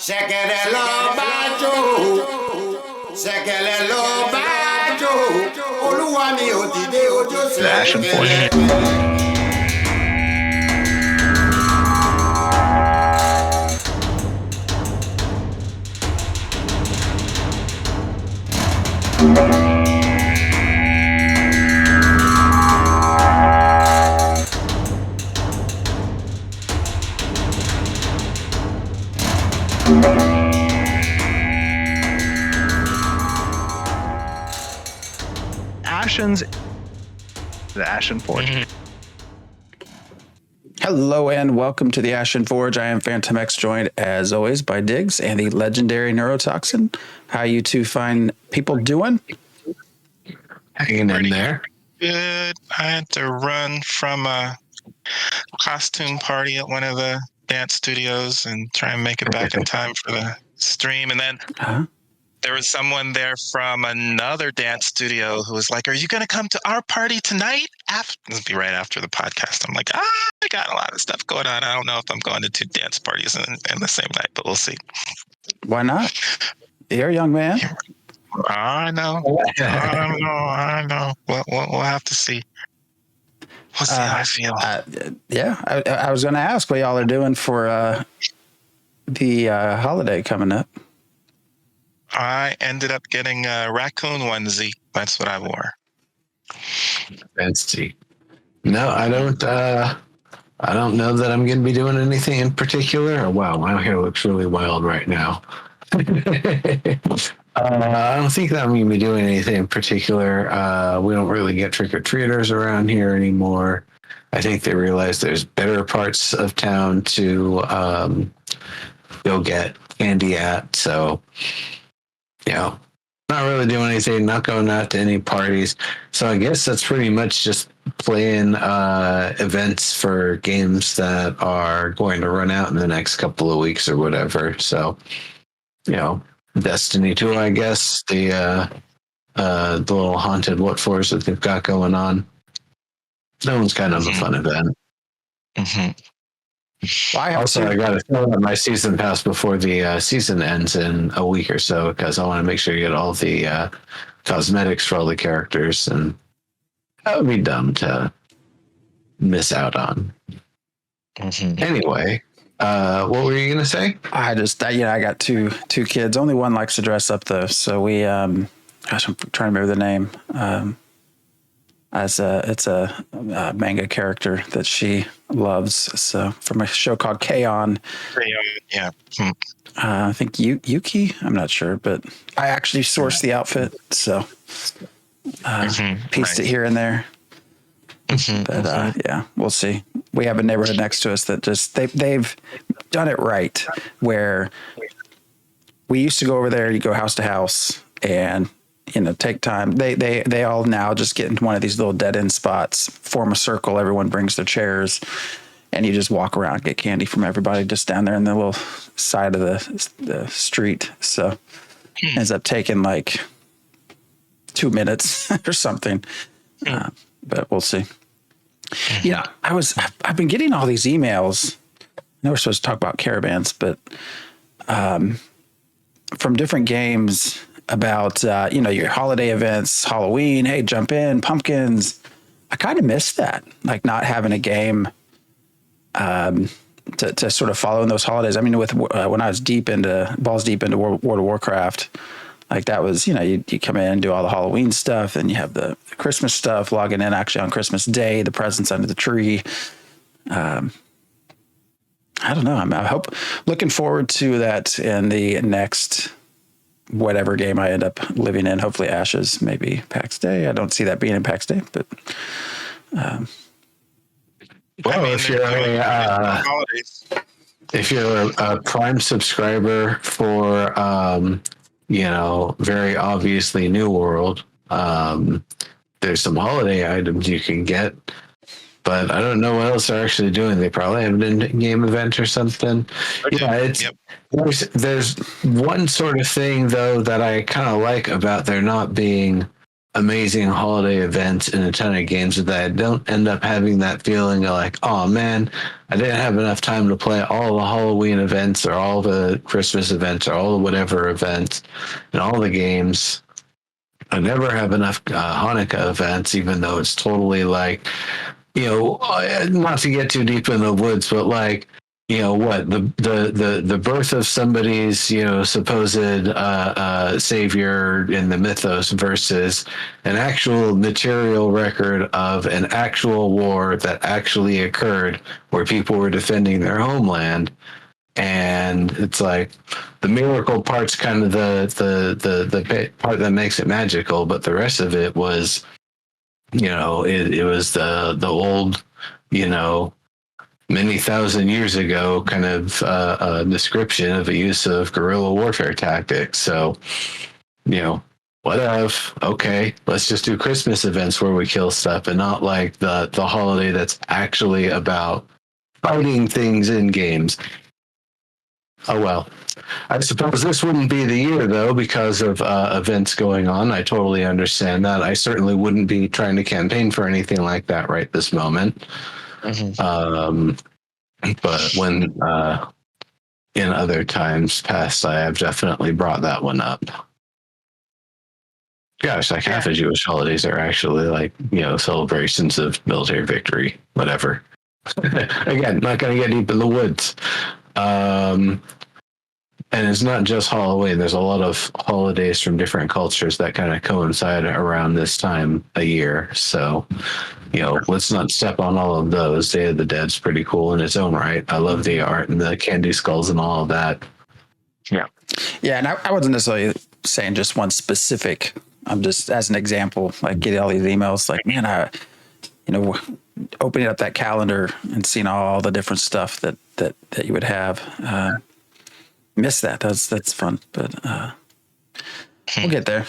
Ṣẹ̀kẹ̀rẹ̀ lọ bá jó, ṣẹ̀kẹ̀rẹ̀ lọ bá jó, olúwa mi ò dìde ojú The Ashen Forge. The Ashen Forge. Hello and welcome to the Ashen Forge. I am Phantom X, joined as always by Diggs and the legendary Neurotoxin. How you two fine people doing? Hanging in there. Good. I had to run from a costume party at one of the dance studios and try and make it back in time for the stream. And then there was someone there from another dance studio who was like, "Are you going to come to our party tonight?" This will be right after the podcast. I'm like, I got a lot of stuff going on. I don't know if I'm going to two dance parties in the same night, but we'll see. Why not? You're a young man. I know. I know. We'll have to see. We'll see how I feel. I was going to ask what y'all are doing for the holiday coming up. I ended up getting a raccoon onesie. That's what I wore. Fancy. No, I don't. I don't know that I'm going to be doing anything in particular. Wow, my hair looks really wild right now. I don't think that I'm going to be doing anything in particular. We don't really get trick-or-treaters around here anymore. I think they realize there's better parts of town to go get candy at. So, not really doing anything, not going out to any parties. So I guess that's pretty much just playing events for games that are going to run out in the next couple of weeks or whatever. So, Destiny 2, I guess, the little haunted what fors that they've got going on. That one's kind of a fun event. Mm-hmm. Also, I got to fill out my season pass before the season ends in a week or so, because I want to make sure you get all the cosmetics for all the characters, and that would be dumb to miss out on. Mm-hmm. Anyway, what were you gonna say? I got two kids. Only one likes to dress up though, so we I'm trying to remember the name. It's a manga character that she loves. So from a show called K-On! Yeah. I think Yuki. I'm not sure, but I actually sourced the outfit, so pieced it here and there. But we'll see. We have a neighborhood next to us that just they've done it right. Where we used to go over there, you go house to house and take time. They all now just get into one of these little dead end spots, form a circle. Everyone brings their chairs, and you just walk around, get candy from everybody just down there in the little side of the street. So ends up taking like 2 minutes or something. But we'll see. I've been getting all these emails. I know we're supposed to talk about caravans, but from different games about, your holiday events, Halloween, hey, jump in, pumpkins. I kind of miss that, like not having a game to sort of follow in those holidays. I mean, with when I was balls deep into World of Warcraft, like that was, you come in and do all the Halloween stuff, and you have the Christmas stuff, logging in actually on Christmas Day, the presents under the tree. I don't know. I'm looking forward to that in the next whatever game I end up living in. Hopefully Ashes, maybe PAX Day. I don't see that being in PAX Day, but if you're a Prime subscriber for very obviously New World, there's some holiday items you can get, but I don't know what else they're actually doing. They probably have an in-game event or something. There's one sort of thing though that I kind of like about there not being amazing holiday events and a ton of games that I don't end up having that feeling of like, oh man, I didn't have enough time to play all the Halloween events or all the Christmas events or all the whatever events and all the games. I never have enough Hanukkah events, even though it's totally like, not to get too deep in the woods, but like, what the birth of somebody's supposed savior in the mythos versus an actual material record of an actual war that actually occurred where people were defending their homeland. And it's like the miracle part's kind of the part that makes it magical, but the rest of it was, it was the old, many thousand years ago kind of description of a use of guerrilla warfare tactics. So, what if, okay, let's just do Christmas events where we kill stuff and not like the holiday that's actually about fighting things in games. Oh, well, I suppose this wouldn't be the year, though, because of events going on. I totally understand that. I certainly wouldn't be trying to campaign for anything like that right this moment. Mm-hmm. But when in other times past, I have definitely brought that one up. Gosh, like half of Jewish holidays are actually like, celebrations of military victory, whatever. Again, not going to get deep in the woods. And it's not just Halloween. There's a lot of holidays from different cultures that kind of coincide around this time a year. So, let's not step on all of those. Day of the Dead's pretty cool in its own right. I love the art and the candy skulls and all of that. Yeah. Yeah. And I wasn't necessarily saying just one specific. I'm just, as an example, like getting all these emails like, man, opening up that calendar and seeing all the different stuff that you would have. Miss that. That's fun, but we'll get there.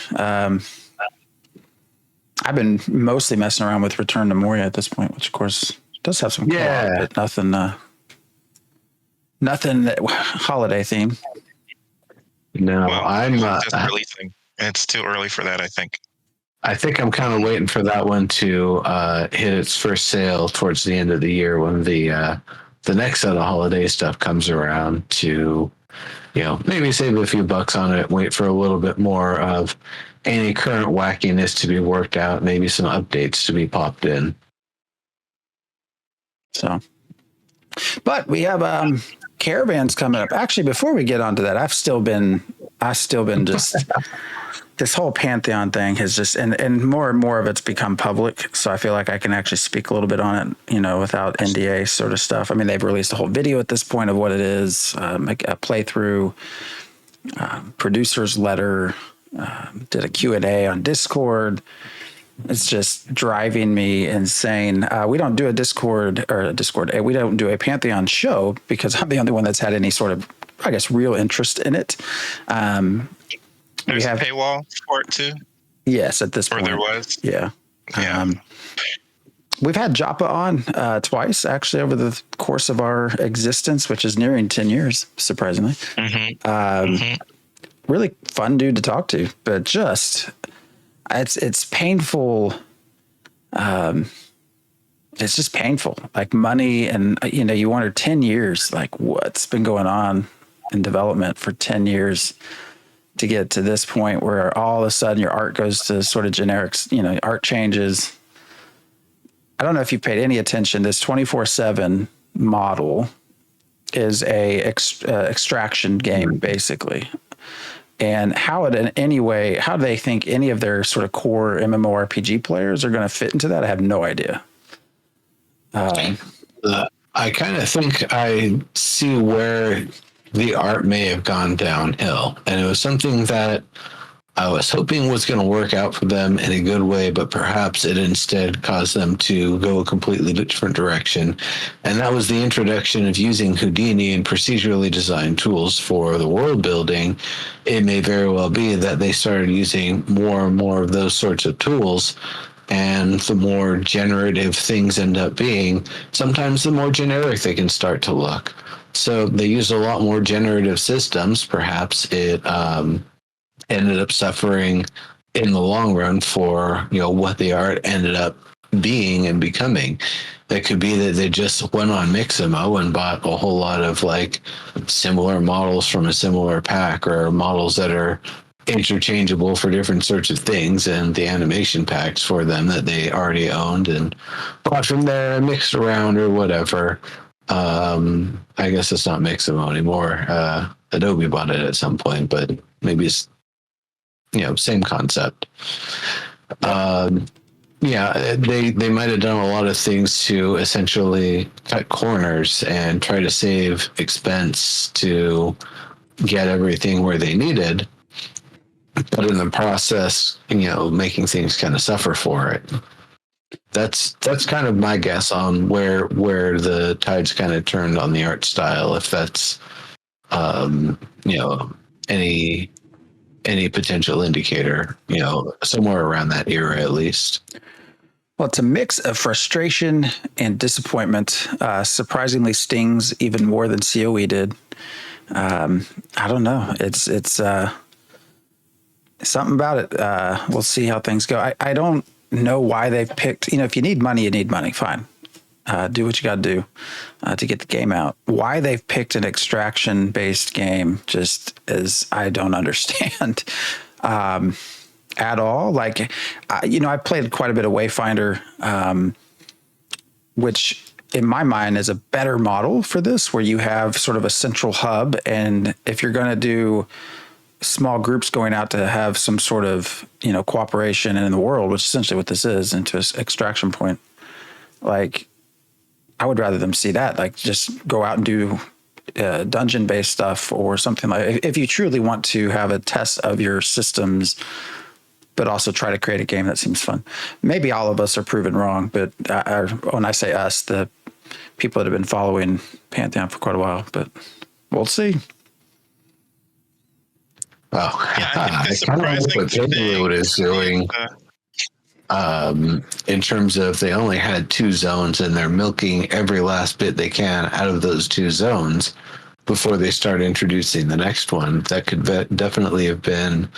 I've been mostly messing around with Return to Moria at this point, which of course does have some co-op, but nothing that holiday theme. No, well, I'm just releasing. It's too early for that, I think. I think I'm kind of waiting for that one to hit its first sale towards the end of the year when the next set of holiday stuff comes around to, maybe save a few bucks on it, wait for a little bit more of any current wackiness to be worked out, maybe some updates to be popped in. So, but we have Caravans coming up. Actually, before we get onto that, I've still been just this whole Pantheon thing has just, and more of it's become public. So I feel like I can actually speak a little bit on it, without NDA sort of stuff. I mean, they've released a whole video at this point of what it is, a playthrough, producer's letter, did a Q&A on Discord. It's just driving me insane. We don't do a Discord. We don't do a Pantheon show because I'm the only one that's had any sort of, I guess, real interest in it. There's a paywall for it too? Yes, at this point. Or there was? Yeah. Yeah. We've had Joppa on twice, actually, over the course of our existence, which is nearing 10 years, surprisingly. Mm-hmm. Really fun dude to talk to, but just, it's painful. It's just painful. Like money and, you wonder 10 years, like what's been going on in development for 10 years to get to this point where all of a sudden your art goes to sort of generics, art changes. I don't know if you've paid any attention. This 24/7 model is a extraction game, basically. And how do they think any of their sort of core MMORPG players are going to fit into that? I have no idea. I kind of think I see where the art may have gone downhill. And it was something that I was hoping was going to work out for them in a good way, but perhaps it instead caused them to go a completely different direction. And that was the introduction of using Houdini and procedurally designed tools for the world building. It may very well be that they started using more and more of those sorts of tools. And the more generative things end up being, sometimes the more generic they can start to look. So they used a lot more generative systems. Perhaps it ended up suffering in the long run for, what the art ended up being and becoming. That could be that they just went on Mixamo and bought a whole lot of like similar models from a similar pack, or models that are interchangeable for different sorts of things, and the animation packs for them that they already owned and bought from there and mixed around or whatever. I guess it's not Mixamo anymore. Adobe bought it at some point, but maybe it's, same concept. Yeah, they might have done a lot of things to essentially cut corners and try to save expense to get everything where they needed, but in the process, making things kind of suffer for it. That's kind of my guess on where the tides kind of turned on the art style. If that's any potential indicator, somewhere around that era at least. Well, it's a mix of frustration and disappointment. Surprisingly stings even more than COE did. I don't know. It's something about it. We'll see how things go. I don't know why they've picked, if you need money, you need money. Fine. Do what you got to do to get the game out. Why they've picked an extraction based game just is, I don't understand at all. Like, I played quite a bit of Wayfinder, which in my mind is a better model for this, where you have sort of a central hub. And if you're going to do small groups going out to have some sort of, cooperation in the world, which is essentially what this is, into an extraction point, like, I would rather them see that, like, just go out and do dungeon based stuff or something. Like, if you truly want to have a test of your systems, but also try to create a game that seems fun. Maybe all of us are proven wrong, but when I say us, the people that have been following Pantheon for quite a while, but we'll see. Well, Yeah, I think the kind of like surprising what Payload is doing. In terms of, they only had 2 zones and they're milking every last bit they can out of those 2 zones before they start introducing the next one. That could definitely have been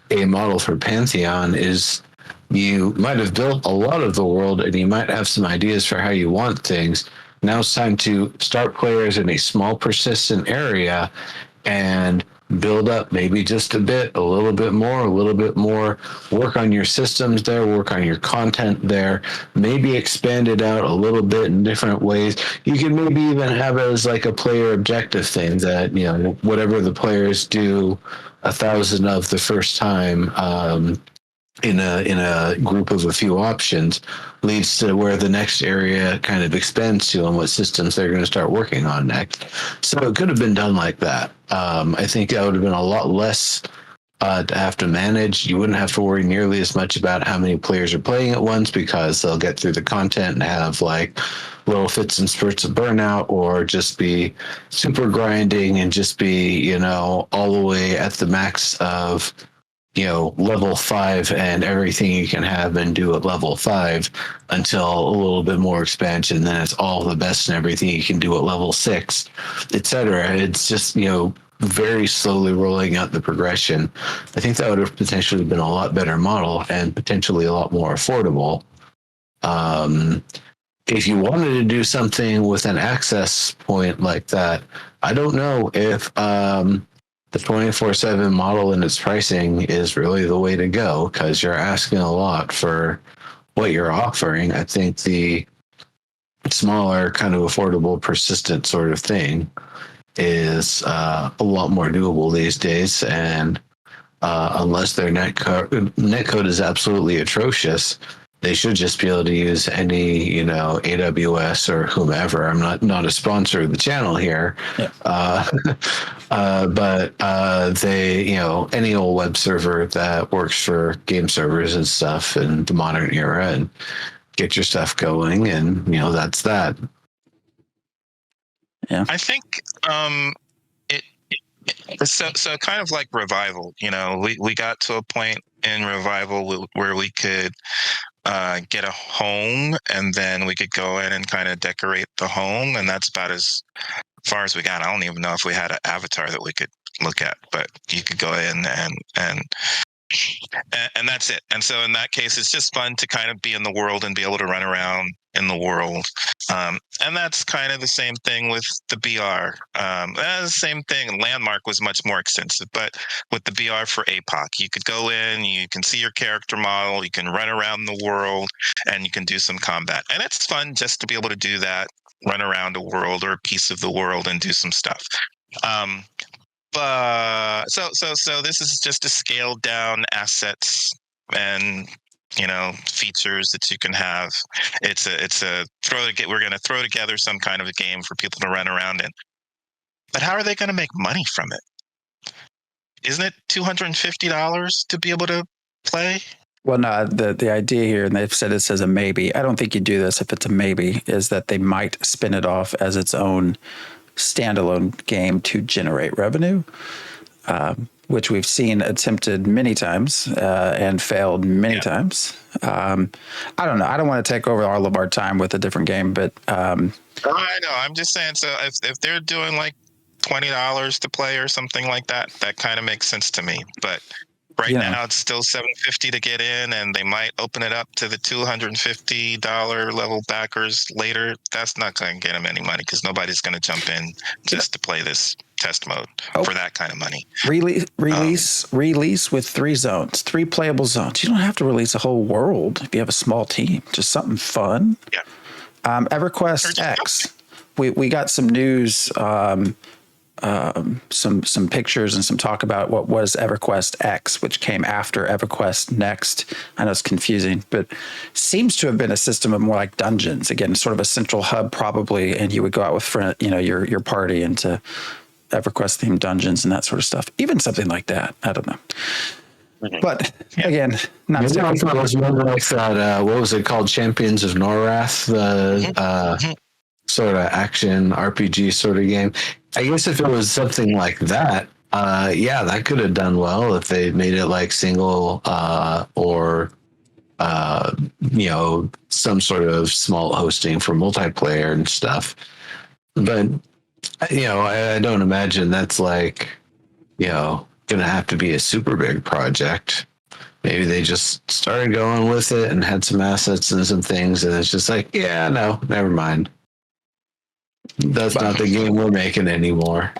a model for Pantheon. Is you might have built a lot of the world and you might have some ideas for how you want things. Now it's time to start players in a small persistent area and build up maybe just a little bit more, work on your systems there, work on your content there, maybe expand it out a little bit in different ways. You can maybe even have it as like a player objective thing that, whatever the players do 1,000 of the first time, in a group of a few options, leads to where the next area kind of expands to and what systems they're going to start working on next. So it could have been done like that. I think that would have been a lot less to have to manage. You wouldn't have to worry nearly as much about how many players are playing at once, because they'll get through the content and have like little fits and spurts of burnout, or just be super grinding and just be, all the way at the max of level 5 and everything you can have and do at level 5 until a little bit more expansion. Then it's all the best and everything you can do at level 6, etc. It's just, very slowly rolling out the progression. I think that would have potentially been a lot better model and potentially a lot more affordable. If you wanted to do something with an access point like that, I don't know if the 24/7 model and its pricing is really the way to go, because you're asking a lot for what you're offering. I think the smaller, kind of affordable, persistent sort of thing is a lot more doable these days. And unless their netcode is absolutely atrocious, they should just be able to use any, AWS or whomever. I'm not a sponsor of the channel here. Yeah. But they, any old web server that works for game servers and stuff in the modern era, and get your stuff going, and that's that. Yeah, I think so kind of like Revival. We got to a point in Revival where we could get a home, and then we could go in and kind of decorate the home, and that's about as far as we got. I don't even know if we had an avatar that we could look at, but you could go in and and that's it. And so in that case, it's just fun to kind of be in the world and be able to run around in the world. And that's kind of the same thing with the BR. The same thing. Landmark was much more extensive, but with the BR for APOC, you could go in, you can see your character model, you can run around the world, and you can do some combat. And it's fun just to be able to do that, run around a world or a piece of the world and do some stuff. But so this is just a scaled down assets and features that you can have. It's a we're going to throw together some kind of a game for people to run around in. But how are they going to make money from it? Isn't it $250 to be able to play? Well, no, the idea here, and they've said this as a maybe. I don't think you do this if it's a maybe, is that they might spin it off as its own standalone game to generate revenue, which we've seen attempted many times and failed many times. I don't know. I don't want to take over all of our time with a different game, but I know. I'm just saying. So if they're doing like $20 to play or something like that, that kind of makes sense to me. But right now it's still $750 to get in, and they might open it up to the $250 level backers later. That's not going to get them any money because nobody's going to jump in just to play this test mode for that kind of money. Release with 3 zones, 3 playable zones. You don't have to release a whole world if you have a small team. Just something fun. Yeah. EverQuest X. We got some news. Some pictures and some talk about what was EverQuest X, which came after EverQuest Next. I know it's confusing, but seems to have been a system of more like dungeons. Again, sort of a central hub probably, and you would go out with your party into EverQuest themed dungeons and that sort of stuff. Even something like that. I don't know. But again, not was like that. What was it called? Champions of Norath, the sort of action RPG sort of game. I guess if it was something like that, that could have done well if they made it like single or some sort of small hosting for multiplayer and stuff. But I don't imagine that's like gonna have to be a super big project. Maybe they just started going with it and had some assets and some things, and it's just like, no, never mind. That's not the game we're making anymore.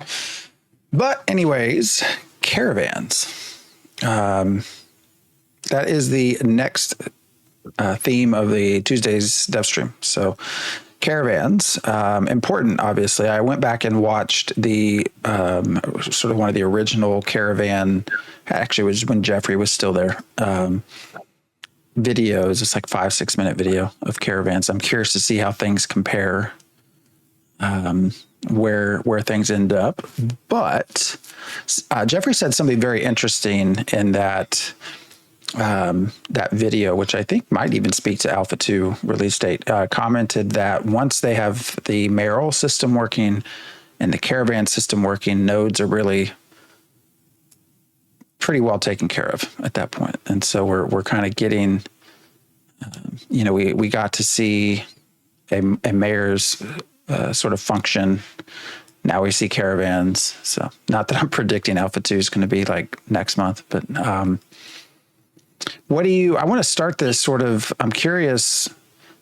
But anyways, Caravans. That is the next theme of the Tuesday's dev stream. So Caravans, important, obviously. I went back and watched the sort of one of the original Caravan, actually it was when Jeffrey was still there, videos. It's like 5-6 minute video of Caravans. I'm curious to see how things compare, where things end up. But Jeffrey said something very interesting in that video, which I think might even speak to Alpha 2 release date, commented that once they have the mayoral system working and the Caravan system working, nodes are really pretty well taken care of at that point. And so we're kind of getting, we got to see a mayor's sort of function. Now we see Caravans. So not that I'm predicting Alpha 2 is going to be like next month, but I want to start this sort of, I'm curious,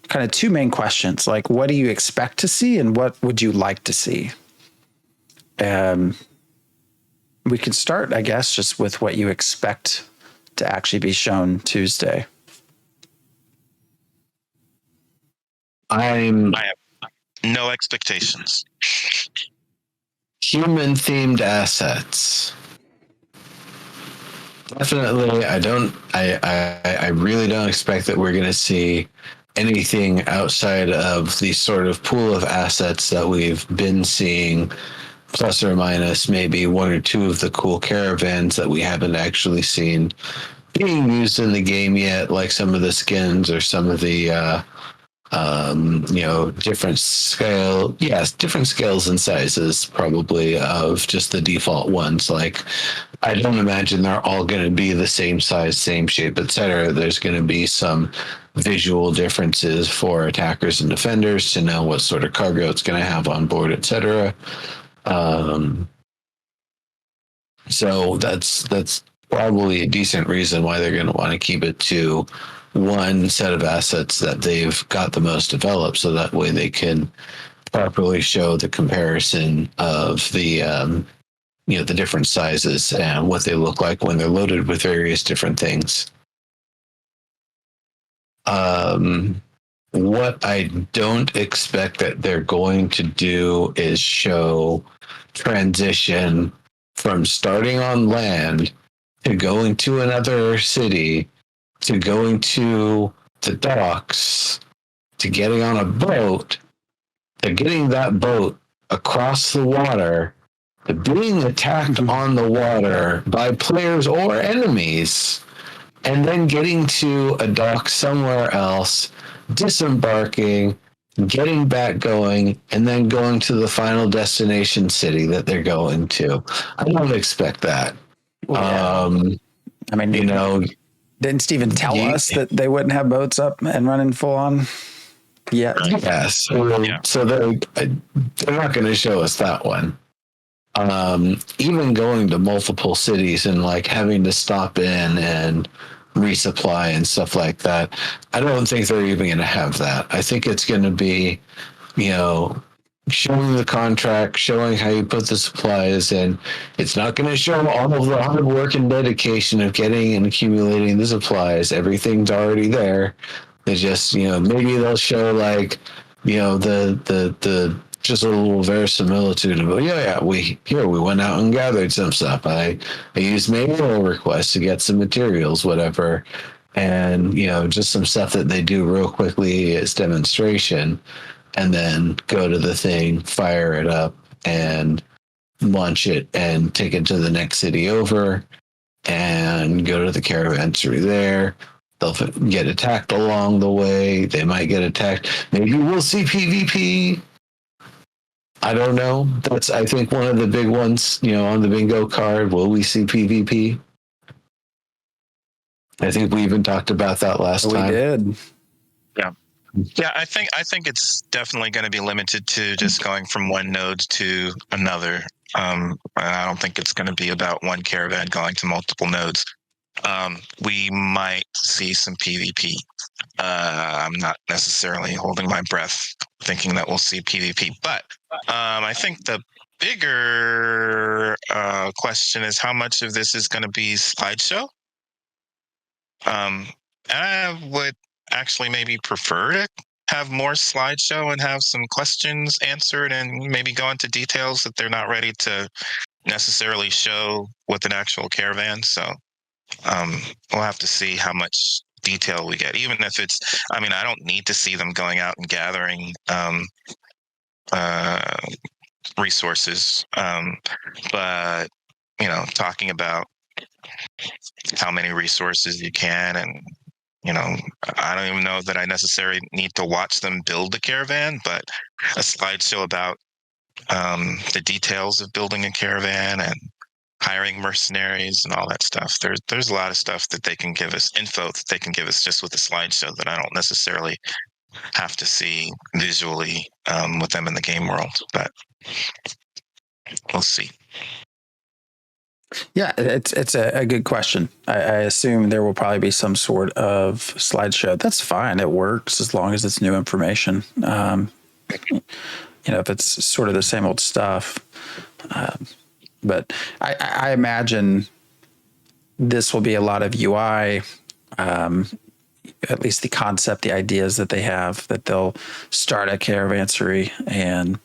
kind of 2 main questions. Like, what do you expect to see and what would you like to see? We could start, I guess, just with what you expect to actually be shown Tuesday. I have no expectations. Human themed assets. Definitely, I really don't expect that we're going to see anything outside of the sort of pool of assets that we've been seeing, plus or minus maybe 1 or 2 of the cool caravans that we haven't actually seen being used in the game yet, like some of the skins or some of the different scales and sizes probably of just the default ones. Like, I don't imagine they're all going to be the same size, same shape, etc. There's going to be some visual differences for attackers and defenders to know what sort of cargo it's going to have on board, etc. So that's probably a decent reason why they're going to want to keep it to one set of assets that they've got the most developed, so that way they can properly show the comparison of the the different sizes and what they look like when they're loaded with various different things. What I don't expect that they're going to do is show transition from starting on land to going to another city to going to the docks to getting on a boat to getting that boat across the water to being attacked on the water by players or enemies, and then getting to a dock somewhere else, disembarking, getting back going, and then going to the final destination city that they're going to. I don't expect that. Yeah. I mean, didn't Steven tell us that they wouldn't have boats up and running full on yet? Yes. So they're not going to show us that one. Even going to multiple cities and like having to stop in and resupply and stuff like that, I don't think they're even going to have that. I think it's going to be, showing the contract, showing how you put the supplies in. It's not going to show all of the hard work and dedication of getting and accumulating the supplies. Everything's already there. They just, maybe they'll show like, the just a little verisimilitude of, we went out and gathered some stuff. I used manual requests to get some materials, whatever. And, just some stuff that they do real quickly as demonstration, and then go to the thing, fire it up and launch it and take it to the next city over and go to the caravanserai there. They'll get attacked along the way. They might get attacked. Maybe we'll see PvP. I don't know. That's, I think, one of the big ones, on the bingo card. Will we see PvP? I think we even talked about that last time. We did. Yeah, I think it's definitely going to be limited to just going from one node to another. I don't think it's going to be about one caravan going to multiple nodes. We might see some PvP. I'm not necessarily holding my breath thinking that we'll see PvP, but I think the bigger question is how much of this is going to be slideshow. I would actually maybe prefer to have more slideshow and have some questions answered and maybe go into details that they're not ready to necessarily show with an actual caravan. So we'll have to see how much detail we get, even if it's, I don't need to see them going out and gathering resources, but talking about how many resources you can, and I don't even know that I necessarily need to watch them build the caravan, but a slideshow about the details of building a caravan and hiring mercenaries and all that stuff. There's a lot of stuff that they can give us, info that they can give us just with a slideshow that I don't necessarily have to see visually with them in the game world, but we'll see. Yeah, it's a good question. I assume there will probably be some sort of slideshow. That's fine. It works as long as it's new information. If it's sort of the same old stuff. But I imagine this will be a lot of UI, at least the concept, the ideas that they have, that they'll start a caravansary and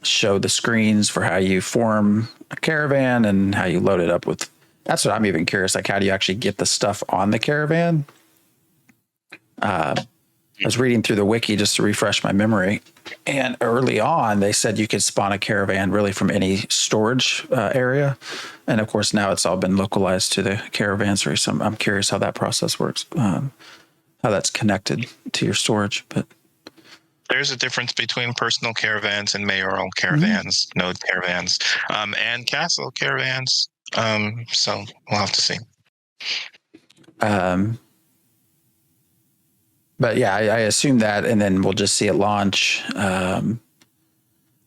show the screens for how you form a caravan and how you load it up with. That's what I'm even curious. Like, how do you actually get the stuff on the caravan? I was reading through the wiki just to refresh my memory, and early on they said you could spawn a caravan really from any storage area, and of course now it's all been localized to the caravansary. So I'm curious how that process works, how that's connected to your storage. But there's a difference between personal caravans and mayoral caravans, node caravans, and castle caravans. So we'll have to see. But yeah, I assume that, and then we'll just see it launch. I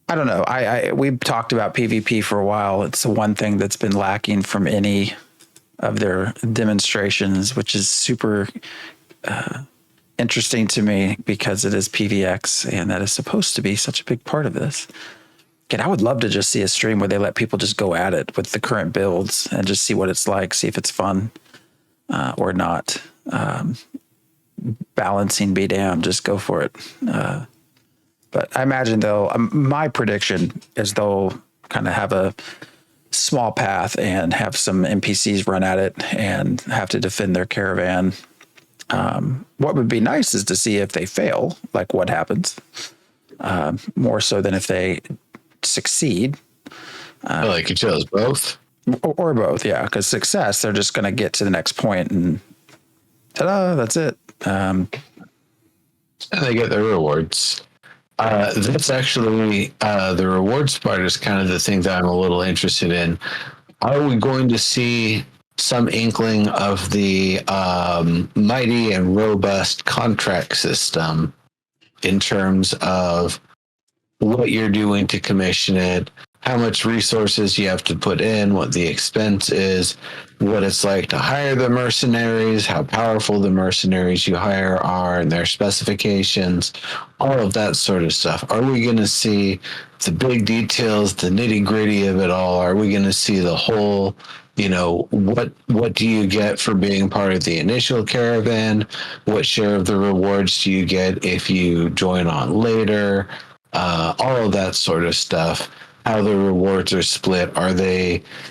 don't know. We've talked about PvP for a while. It's the one thing that's been lacking from any of their demonstrations, which is super interesting to me because it is PVX and that is supposed to be such a big part of this. Again, I would love to just see a stream where they let people just go at it with the current builds and just see what it's like, see if it's fun or not. Balancing be damned, just go for it. But I imagine my prediction is they'll kind of have a small path and have some NPCs run at it and have to defend their caravan. What would be nice is to see if they fail, like what happens, more so than if they succeed. Like you chose both? Or both, yeah, because success, they're just going to get to the next point and ta-da, that's it. And they get their rewards. That's actually the rewards part is kind of the thing that I'm a little interested in. Are we going to see some inkling of the mighty and robust contract system in terms of what you're doing to commission it, how much resources you have to put in, what the expense is, what it's like to hire the mercenaries, how powerful the mercenaries you hire are and their specifications, all of that sort of stuff. Are we going to see the big details, the nitty gritty of it all? Are we going to see the whole, what do you get for being part of the initial caravan? What share of the rewards do you get if you join on later? All of that sort of stuff. How the rewards are split.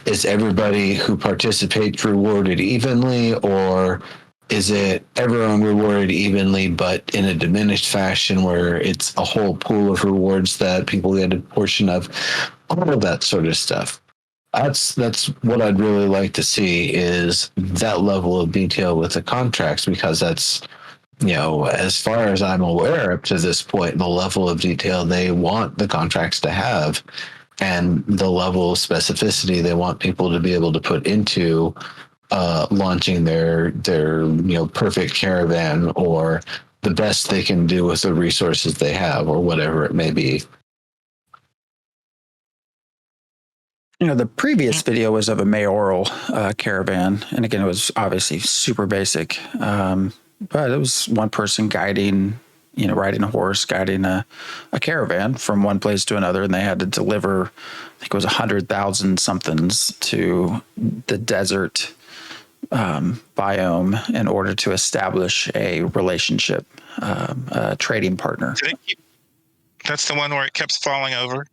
Is everybody who participates rewarded evenly, or is it everyone rewarded evenly but in a diminished fashion where it's a whole pool of rewards that people get a portion of? All of that sort of stuff. That's what I'd really like to see, is that level of detail with the contracts, because that's, as far as I'm aware up to this point, the level of detail they want the contracts to have and the level of specificity they want people to be able to put into launching their perfect caravan, or the best they can do with the resources they have, or whatever it may be. The previous video was of a mayoral caravan, and again, it was obviously super basic, but it was one person guiding, riding a horse, guiding a caravan from one place to another, and they had to deliver, I think it was 100,000 somethings to the desert biome in order to establish a relationship, a trading partner. That's the one where it kept falling over.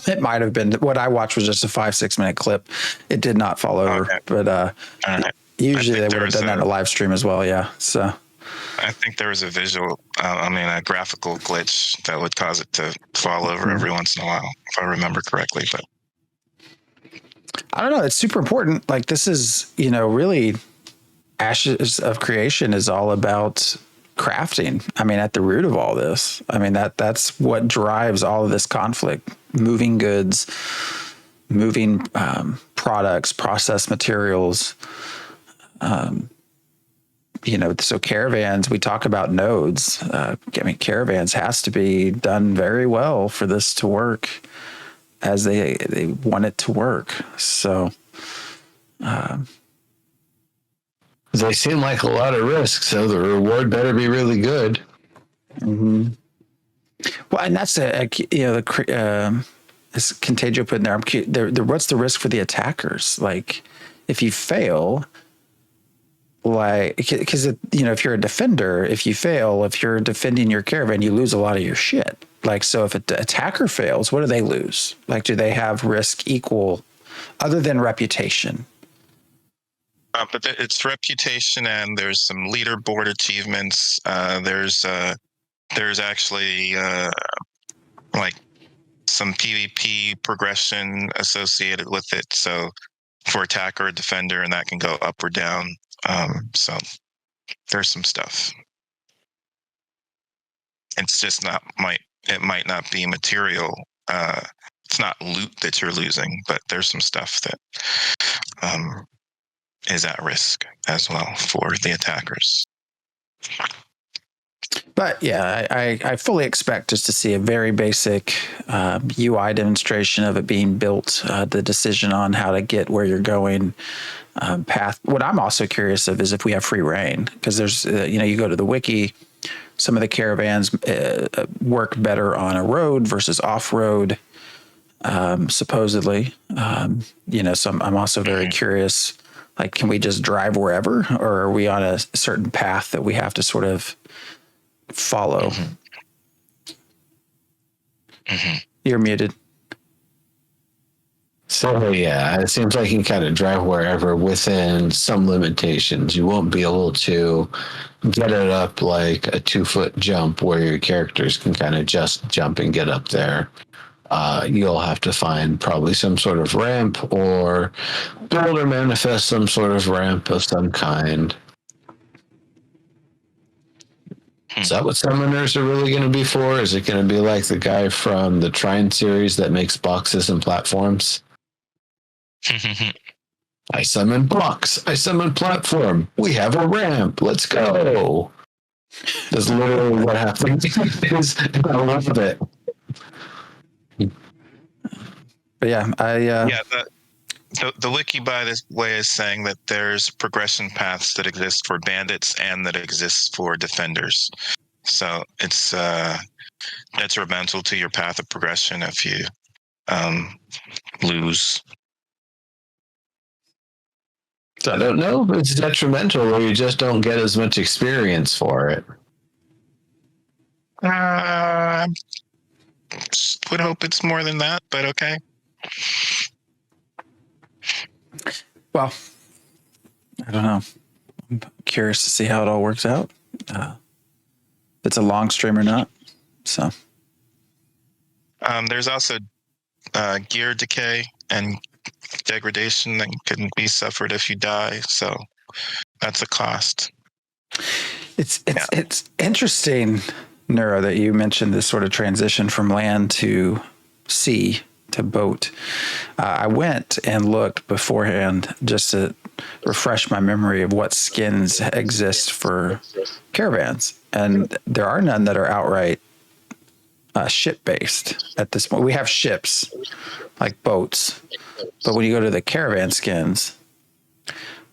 It might have been. What I watched was just a 5-6 minute clip. It did not fall over, okay. But usually they would have done that in a live stream as well. Yeah. So I think there was a a graphical glitch that would cause it to fall over every once in a while, if I remember correctly. But I don't know. It's super important. Like, this is, really Ashes of Creation is all about crafting. I mean, at the root of all this, that's what drives all of this conflict: moving goods, moving products, processed materials. So caravans, we talk about nodes. Caravans has to be done very well for this to work as they want it to work. So they seem like a lot of risk, so the reward better be really good. Mm-hmm. Well, and that's as Contagio put in there. What's the risk for the attackers? Like, if you fail, because if you're a defender, if you fail, if you're defending your caravan, you lose a lot of your shit. Like, so if an attacker fails, what do they lose? Like, do they have risk equal, other than reputation? But it's reputation, and there's some leaderboard achievements. There's actually like some PvP progression associated with it. So for attacker or defender, and that can go up or down. So there's some stuff. It's just it might not be material. It's not loot that you're losing, but there's some stuff that is at risk as well for the attackers. But yeah, I fully expect just to see a very basic UI demonstration of it being built, the decision on how to get where you're going, path. What I'm also curious of is if we have free reign, because there's, you go to the wiki, some of the caravans work better on a road versus off road, supposedly. So I'm also very curious, like, can we just drive wherever, or are we on a certain path that we have to sort of follow? You're muted. So yeah, it seems like you can kind of drive wherever within some limitations. You won't be able to get it up like a 2-foot jump where your characters can kind of just jump and get up there. You'll have to find probably some sort of ramp or build or manifest some sort of ramp of some kind. Is that what summoners are really going to be for? Is it going to be like the guy from the Trine series that makes boxes and platforms? I summon blocks. I summon platform. We have a ramp. Let's go. That's literally what happens. I love it. But yeah, the wiki, by this way, is saying that there's progression paths that exist for bandits and that exists for defenders. So it's detrimental to your path of progression if you lose. I don't know if it's detrimental or you just don't get as much experience for it. Would hope it's more than that, but okay. Well, I don't know. I'm curious to see how it all works out. If it's a long stream or not. So there's also gear decay and degradation that can be suffered if you die. So that's a cost. it's interesting, Neuro, that you mentioned this sort of transition from land to sea to boat. I went and looked beforehand just to refresh my memory of what skins exist for caravans, and there are none that are outright ship-based at this point. We have ships like boats, but when you go to the caravan skins,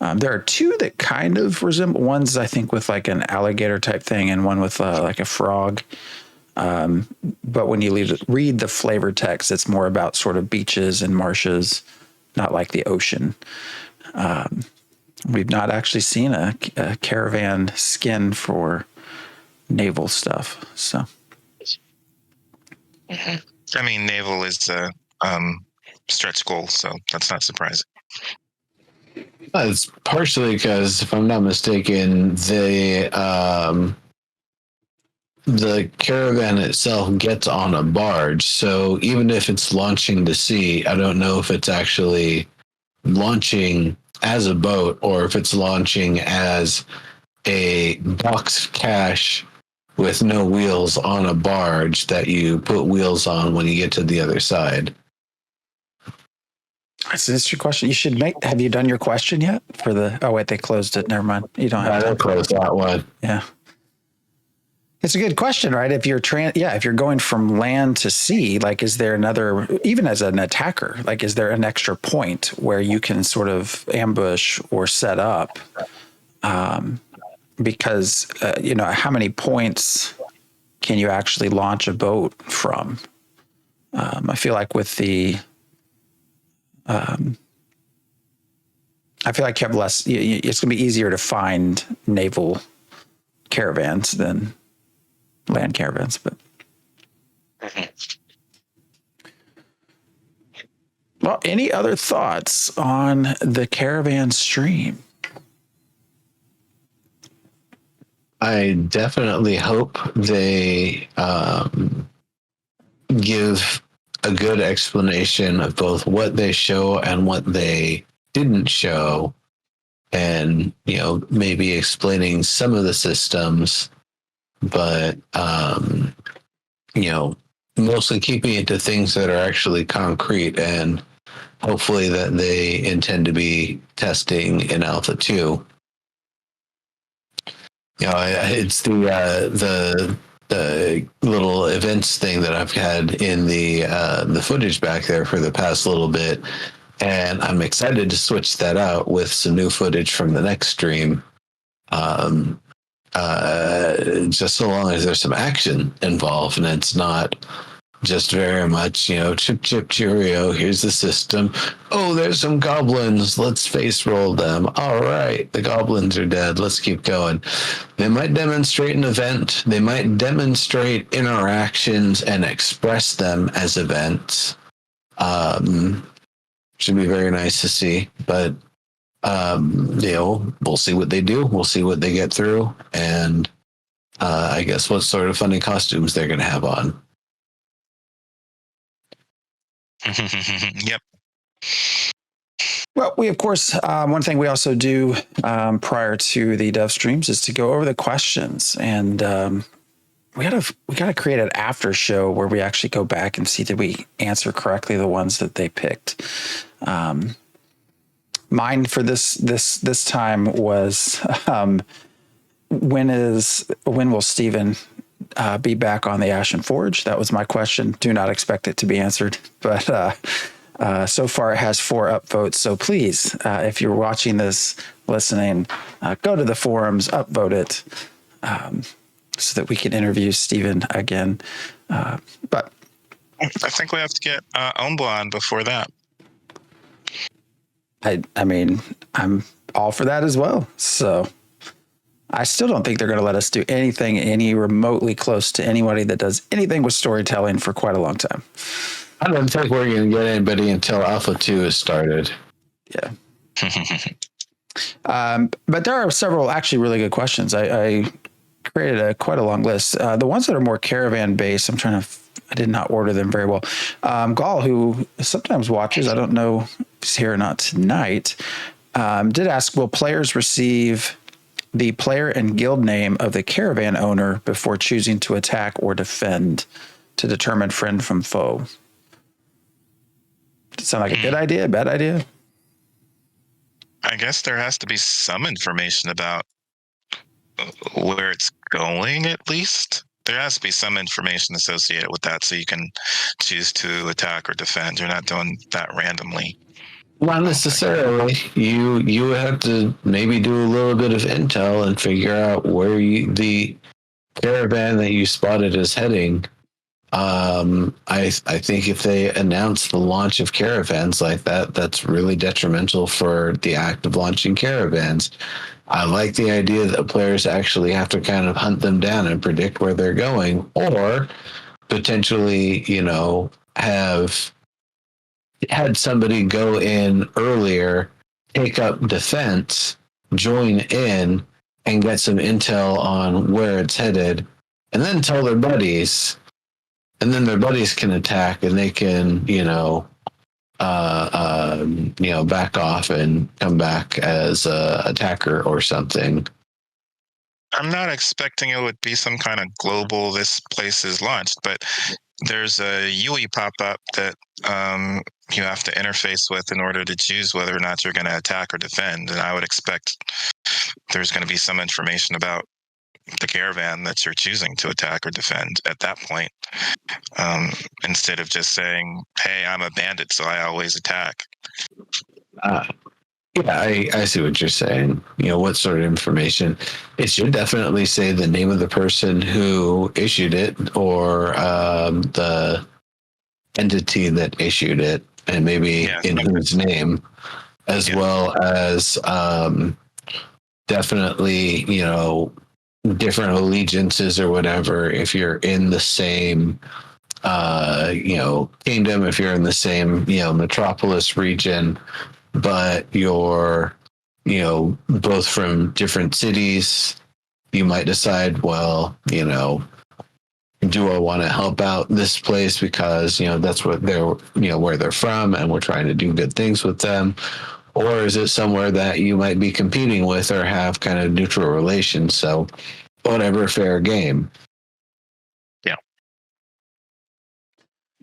there are two that kind of resemble. One's, I think, with like an alligator type thing, and one with like a frog. But when you read the flavor text, it's more about sort of beaches and marshes, not like the ocean. We've not actually seen a caravan skin for naval stuff. So, I mean, naval is a stretch goal, so that's not surprising. It's partially because, if I'm not mistaken, the caravan itself gets on a barge. So even if it's launching to sea, I don't know if it's actually launching as a boat or if it's launching as a box cache with no wheels on a barge that you put wheels on when you get to the other side. that's an interesting question. You should have you done your question yet for the, oh wait, they closed it. Never mind. You don't have to. They closed that one. Yeah. It's a good question, right? If you're if you're going from land to sea, like, is there another, even as an attacker, like, is there an extra point where you can sort of ambush or set up? Because, how many points can you actually launch a boat from? I feel like with the, I feel like you have less, it's going to be easier to find naval caravans than land caravans, but well, any other thoughts on the caravan stream? I definitely hope they give a good explanation of both what they show and what they didn't show, and maybe explaining some of the systems, but mostly keeping it to things that are actually concrete, and hopefully that they intend to be testing in Alpha 2. It's the little events thing that I've had in the footage back there for the past little bit, and I'm excited to switch that out with some new footage from the next stream. Just so long as there's some action involved, and it's not just very much, chip, chip, cheerio, here's the system. Oh, there's some goblins. Let's face roll them. All right, the goblins are dead. Let's keep going. They might demonstrate an event. They might demonstrate interactions and express them as events. Should be very nice to see. But, we'll see what they do. We'll see what they get through. And I guess what sort of funny costumes they're going to have on. Yep. Well, we of course one thing we also do prior to the dev streams is to go over the questions, and we gotta create an after show where we actually go back and see did we answer correctly the ones that they picked. Mine for this time was when will Steven be back on the Ashen Forge? That was my question. Do not expect it to be answered, but so far it has 4 upvotes. So please, if you're watching this, listening, go to the forums, upvote it, so that we can interview Steven again. But I think we have to get Ombla on before that. I mean, I'm all for that as well. So I still don't think they're going to let us do anything any remotely close to anybody that does anything with storytelling for quite a long time. I don't think we're going to get anybody until Alpha 2 is started. Yeah. But there are several actually really good questions. I created quite a long list. The ones that are more caravan based, I did not order them very well. Gall, who sometimes watches, I don't know if he's here or not tonight, did ask, will players receive the player and guild name of the caravan owner before choosing to attack or defend to determine friend from foe? Does it sound like a good idea, bad idea? I guess there has to be some information about where it's going, at least. There has to be some information associated with that so you can choose to attack or defend. You're not doing that randomly. Not necessarily. You would have to maybe do a little bit of intel and figure out where the caravan that you spotted is heading. I think if they announce the launch of caravans like that, that's really detrimental for the act of launching caravans. I like the idea that players actually have to kind of hunt them down and predict where they're going, or potentially, have had somebody go in earlier, take up defense, join in, and get some intel on where it's headed, and then tell their buddies, and then their buddies can attack, and they can, back off and come back as a attacker or something. I'm not expecting it would be some kind of global, this place is launched, but there's a UI pop-up that you have to interface with in order to choose whether or not you're going to attack or defend. And I would expect there's going to be some information about the caravan that you're choosing to attack or defend at that point, instead of just saying, hey, I'm a bandit, so I always attack. Yeah, I see what you're saying. What sort of information? It should definitely say the name of the person who issued it, or the entity that issued it, and maybe in whose name, as well as definitely, different allegiances or whatever. If you're in the same, kingdom, if you're in the same, metropolis region, but you're, both from different cities, you might decide, well, do I want to help out this place because, that's what they're, where they're from, and we're trying to do good things with them? Or is it somewhere that you might be competing with or have kind of neutral relations? So whatever, fair game. Yeah.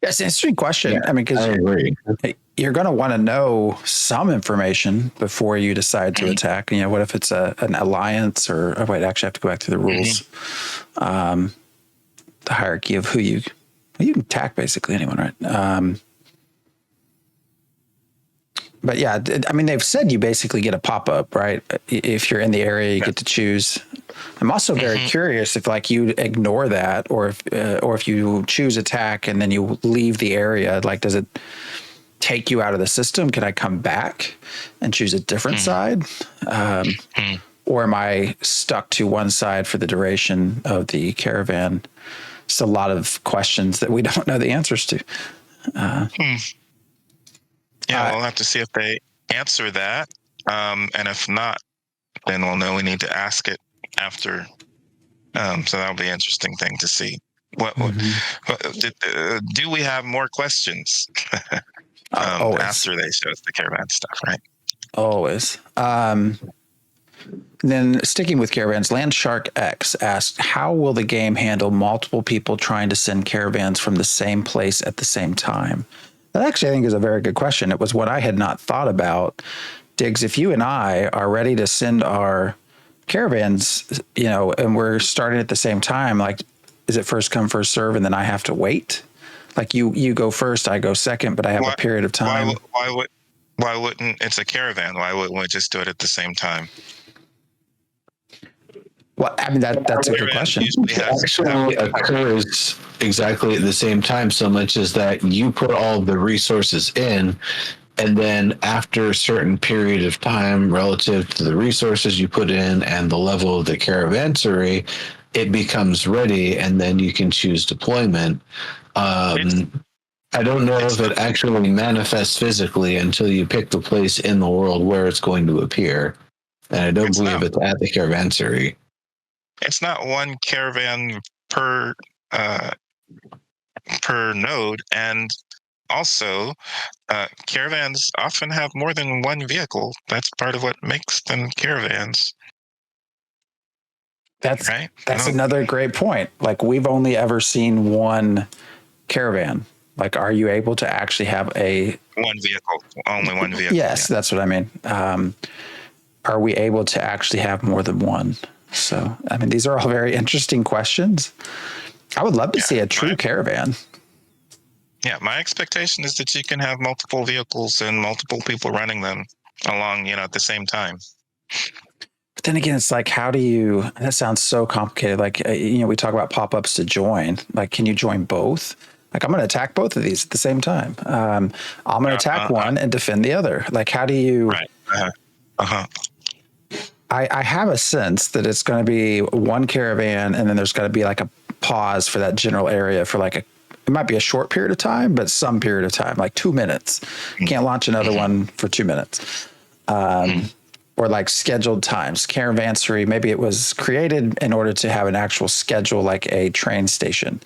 That's an interesting question. Yeah, I mean, because I agree. you're going to want to know some information before you decide to attack. You know, what if it's an alliance or oh, wait, actually I have to go back to the rules. The hierarchy of who you can attack basically anyone, right? But yeah, I mean, they've said you basically get a pop-up, right? If you're in the area, you get to choose. I'm also very curious if like you ignore that or if you choose attack and then you leave the area, like, does it take you out of the system? Can I come back and choose a different side? Or am I stuck to one side for the duration of the caravan? It's a lot of questions that we don't know the answers to. Yeah, we'll have to see if they answer that. And if not, then we'll know we need to ask it after. So that'll be an interesting thing to see. Do we have more questions after they show us the caravan stuff, right? Always. Then sticking with caravans, Landshark X asked, how will the game handle multiple people trying to send caravans from the same place at the same time? That actually, I think, is a very good question. It was what I had not thought about. Diggs, if you and I are ready to send our caravans, you know, and we're starting at the same time, like, is it first come, first serve, and then I have to wait? Like, you go first, I go second, but I have a period of time. Why wouldn't it's a caravan? Why wouldn't we just do it at the same time? Well, I mean, that's a good question. It actually occurs exactly at the same time, so much as that you put all the resources in, and then after a certain period of time relative to the resources you put in and the level of the caravansary, it becomes ready, and then you can choose deployment. I don't know if it actually manifests physically until you pick the place in the world where it's going to appear. And I don't believe it's at the caravansary. It's not one caravan per node, and also caravans often have more than one vehicle. That's part of what makes them caravans. That's right. That's another great point. Like, we've only ever seen one caravan. Like, are you able to actually have one vehicle? Only one vehicle. Yes, yeah. That's what I mean. Are we able to actually have more than one? So, I mean, these are all very interesting questions. I would love to see a true caravan. Yeah, my expectation is that you can have multiple vehicles and multiple people running them along, you know, at the same time. But then again, it's like, how do you, that sounds so complicated. Like, you know, we talk about pop-ups to join. Like, can you join both? Like, I'm going to attack both of these at the same time. I'm going to attack one and defend the other. Like, how do you... Right. I have a sense that it's going to be one caravan, and then there's got to be like a pause for that general area for like it might be a short period of time, but some period of time, like 2 minutes. You can't launch another one for 2 minutes. Or like scheduled times. Caravansary, maybe it was created in order to have an actual schedule, like a train station.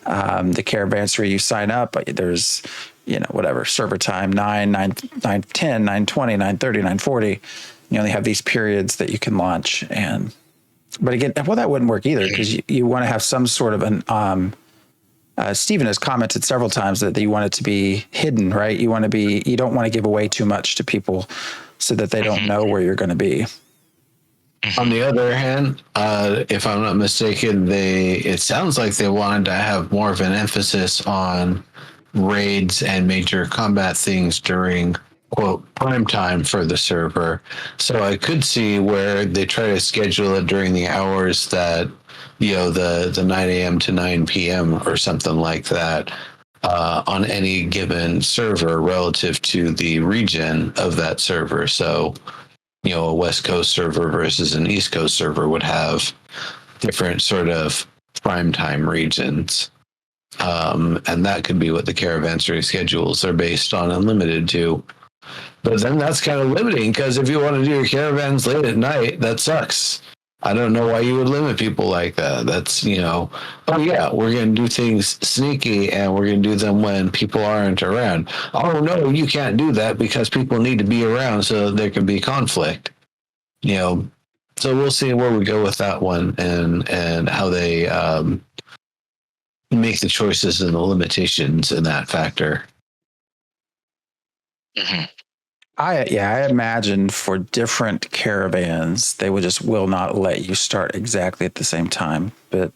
The caravansary, you sign up, there's, you know, whatever, server time, 9, 10, 9:20, 9:30, 9:40. You only have these periods that you can launch. But again, well, that wouldn't work either, because you want to have some sort of an, Stephen has commented several times that you want it to be hidden, right? You don't want to give away too much to people so that they don't know where you're going to be. On the other hand, if I'm not mistaken, it sounds like they wanted to have more of an emphasis on raids and major combat things during, quote, prime time for the server. So I could see where they try to schedule it during the hours that, you know, the 9 a.m. to 9 p.m. or something like that on any given server relative to the region of that server. So, you know, a West Coast server versus an East Coast server would have different sort of primetime regions. And that could be what the caravansary schedules are based on and limited to. But then that's kind of limiting, because if you want to do your caravans late at night, that sucks. I don't know why you would limit people like that. That's, you know, oh yeah, we're going to do things sneaky and we're going to do them when people aren't around. Oh no, you can't do that because people need to be around so there can be conflict. You know, so we'll see where we go with that one and how they make the choices and the limitations in that factor. Mhm. I imagine for different caravans, they will not let you start exactly at the same time. But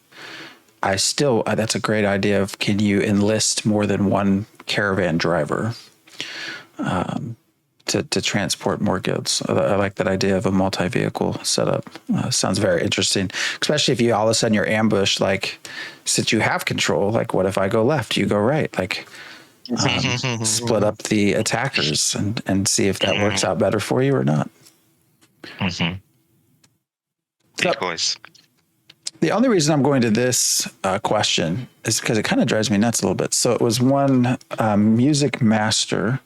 that's a great idea of, can you enlist more than one caravan driver to transport more goods? I like that idea of a multi-vehicle setup. Sounds very interesting, especially if you all of a sudden you're ambushed, like, since you have control, like, what if I go left, you go right? Like, split up the attackers and see if that works out better for you or not. Mhm. So, Decoys. the only reason I'm going to this question is because it kind of drives me nuts a little bit. So it was one music master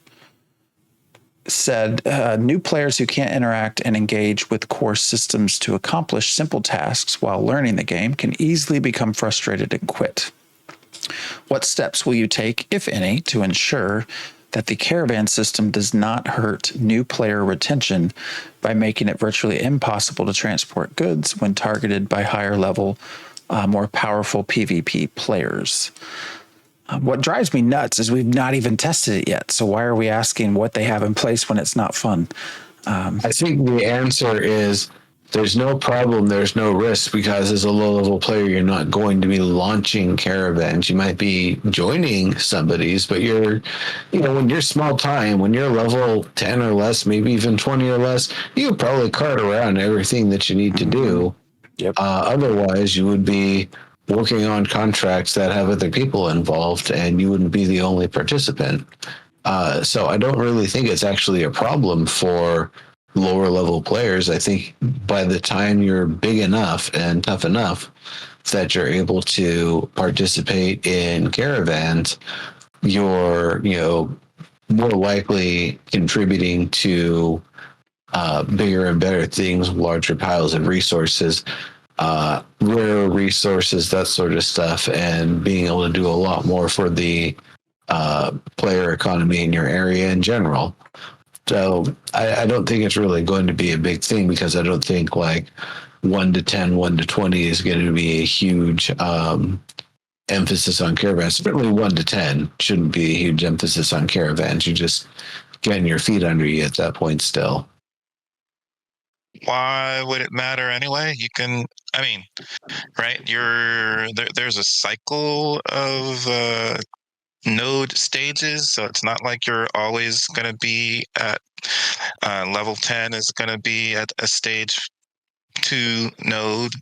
said, new players who can't interact and engage with core systems to accomplish simple tasks while learning the game can easily become frustrated and quit. What steps will you take, if any, to ensure that the caravan system does not hurt new player retention by making it virtually impossible to transport goods when targeted by higher level, more powerful PvP players? What drives me nuts is we've not even tested it yet. So why are we asking what they have in place when it's not fun? I think the answer is there's no problem, there's no risk, because as a low-level player, you're not going to be launching caravans. You might be joining somebody's, but when you're small time, when you're level 10 or less, maybe even 20 or less, you could probably cart around everything that you need to do. Yep. Otherwise, you would be working on contracts that have other people involved, and you wouldn't be the only participant. So I don't really think it's actually a problem for lower level players. I think by the time you're big enough and tough enough that you're able to participate in caravans, you're, more likely contributing to bigger and better things, larger piles of resources, rare resources, that sort of stuff, and being able to do a lot more for the player economy in your area in general. So I don't think it's really going to be a big thing, because I don't think like 1 to 10, 1 to 20 is going to be a huge emphasis on caravans. Certainly 1 to 10 shouldn't be a huge emphasis on caravans. You're just getting your feet under you at that point still. Why would it matter anyway? Right? There's a cycle of node stages, so it's not like you're always going to be at level 10 is going to be at a stage 2 node.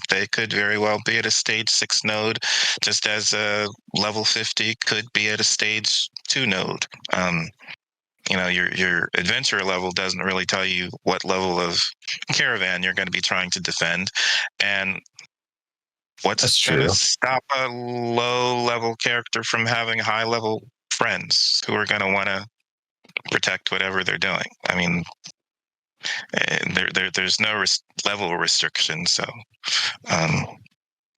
They could very well be at a stage 6 node, just as a level 50 could be at a stage 2 node. Your adventure level doesn't really tell you what level of caravan you're going to be trying to defend, and what's going to stop a low level character from having high level friends who are going to want to protect whatever they're doing? I mean, there's no level restriction. So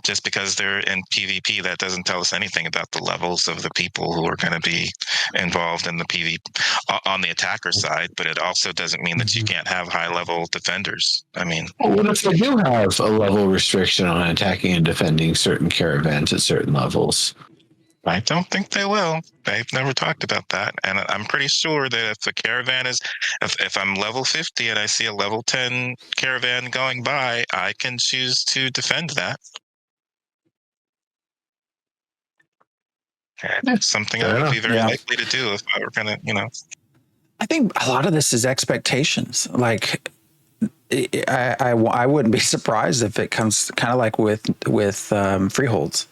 just because they're in PvP, that doesn't tell us anything about the levels of the people who are going to be involved in the PvP on the attacker side. But it also doesn't mean that you can't have high level defenders. I mean, what if they do have a level restriction on attacking and defending certain caravans at certain levels? I don't think they will. They've never talked about that. And I'm pretty sure that if a caravan if I'm level 50 and I see a level 10 caravan going by, I can choose to defend that. That's something I would be very likely to do if I were going to, I think a lot of this is expectations. Like, I wouldn't be surprised if it comes kind of like with freeholds.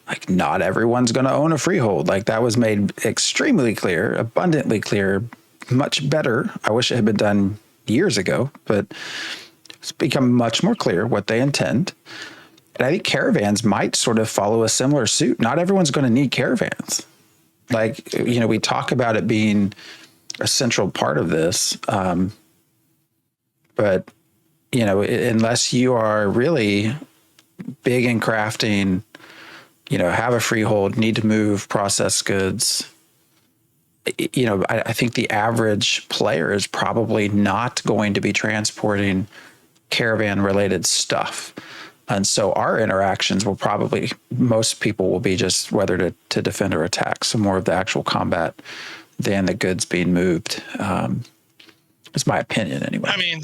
Like, not everyone's going to own a freehold. Like, that was made extremely clear, abundantly clear, much better. I wish it had been done years ago, but it's become much more clear what they intend. And I think caravans might sort of follow a similar suit. Not everyone's going to need caravans. Like, we talk about it being a central part of this. But, unless you are really big in crafting, have a freehold, need to move, process goods, I think the average player is probably not going to be transporting caravan related stuff. And so our interactions most people will be just whether to defend or attack. So more of the actual combat than the goods being moved. It's my opinion anyway. I mean,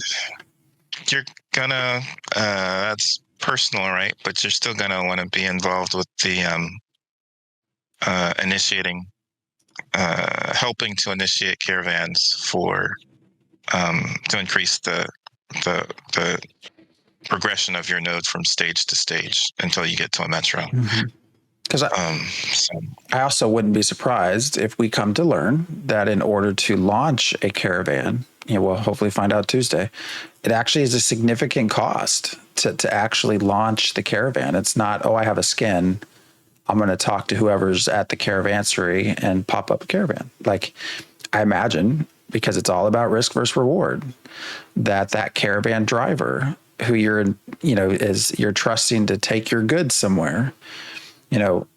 you're gonna, that's personal, right? But you're still gonna want to be involved with the initiating, helping to initiate caravans for to increase the progression of your node from stage to stage until you get to a metro. Because I also wouldn't be surprised if we come to learn that in order to launch a caravan, we'll hopefully find out Tuesday, it actually is a significant cost to actually launch the caravan. It's not, I have a skin, I'm going to talk to whoever's at the caravansary and pop up a caravan. Like, I imagine, because it's all about risk versus reward, that caravan driver who you're trusting to take your goods somewhere,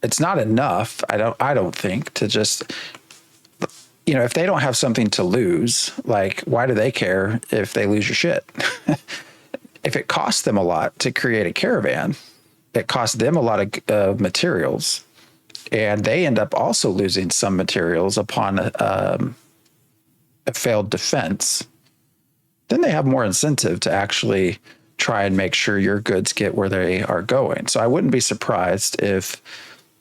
it's not enough. I don't think to just, if they don't have something to lose, like, why do they care if they lose your shit? If it costs them a lot to create a caravan, it costs them a lot of materials, and they end up also losing some materials upon a failed defense, then they have more incentive to actually try and make sure your goods get where they are going. So I wouldn't be surprised if